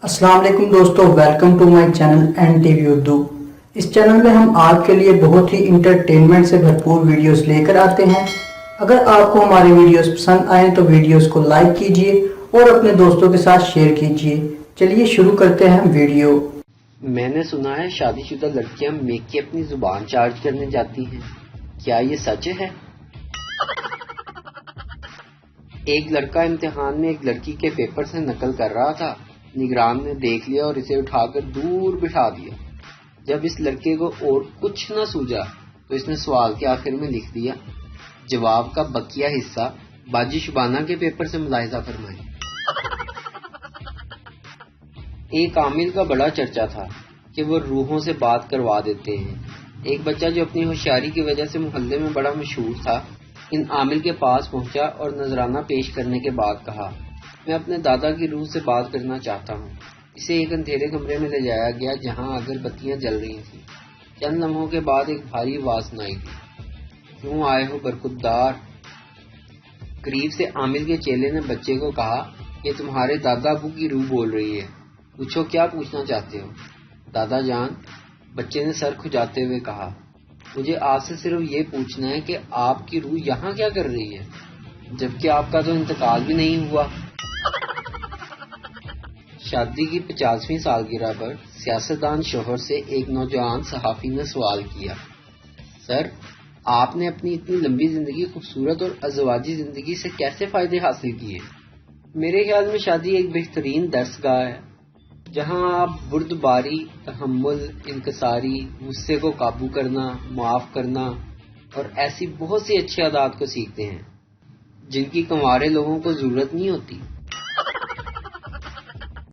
السلام علیکم دوستو، welcome to my channel N T V Urdu. اس چینل میں ہم آپ کے لیے بہت ہی انٹرٹینمنٹ سے بھرپور ویڈیوز لے کر آتے ہیں۔ اگر آپ کو ہماری ویڈیوز پسند آئیں تو ویڈیوز کو لائک کیجئے اور اپنے دوستوں کے ساتھ شیئر کیجئے۔ چلیے شروع کرتے ہیں ویڈیو۔ میں نے سنا ہے شادی شدہ لڑکیاں میک کی اپنی زبان چارج کرنے جاتی ہیں، کیا یہ سچ ہے؟ ایک لڑکا امتحان میں ایک لڑکی کے پیپر سے نقل کر رہا تھا۔ نگران نے دیکھ لیا اور اسے اٹھا کر دور بٹھا دیا۔ جب اس لڑکے کو اور کچھ نہ سوجا تو اس نے سوال کے آخر میں لکھ دیا، جواب کا بقیہ حصہ باجی شبانہ کے پیپر سے ملاحظہ فرمائیں۔ ایک عامل کا بڑا چرچا تھا کہ وہ روحوں سے بات کروا دیتے ہیں۔ ایک بچہ جو اپنی ہوشیاری کی وجہ سے محلے میں بڑا مشہور تھا، ان عامل کے پاس پہنچا اور نذرانہ پیش کرنے کے بعد کہا، میں اپنے دادا کی روح سے بات کرنا چاہتا ہوں۔ اسے ایک اندھیرے کمرے میں لے جایا گیا جہاں اگر بتیاں جل رہی تھیں۔ چند لمحوں کے بعد ایک بھاری آواز سنائی دی، کیوں آئے ہو برخوردار؟ قریب سے عامل کے چیلے نے بچے کو کہا، یہ تمہارے دادا ابو کی روح بول رہی ہے، پوچھو کیا پوچھنا چاہتے ہو؟ دادا جان، بچے نے سر کھجاتے ہوئے کہا، مجھے آپ سے صرف یہ پوچھنا ہے کہ آپ کی روح یہاں کیا کر رہی ہے، جبکہ آپ کا تو انتقال بھی نہیں ہوا۔ شادی کی 50ویں سالگرہ پر سیاستدان شوہر سے ایک نوجوان صحافی نے سوال کیا، سر آپ نے اپنی اتنی لمبی زندگی خوبصورت اور ازدواجی زندگی سے کیسے فائدے حاصل کیے؟ میرے خیال میں شادی ایک بہترین درس گاہ ہے جہاں آپ بردباری، تحمل، انکساری، غصے کو قابو کرنا، معاف کرنا اور ایسی بہت سی اچھی عادات کو سیکھتے ہیں جن کی کنوارے لوگوں کو ضرورت نہیں ہوتی۔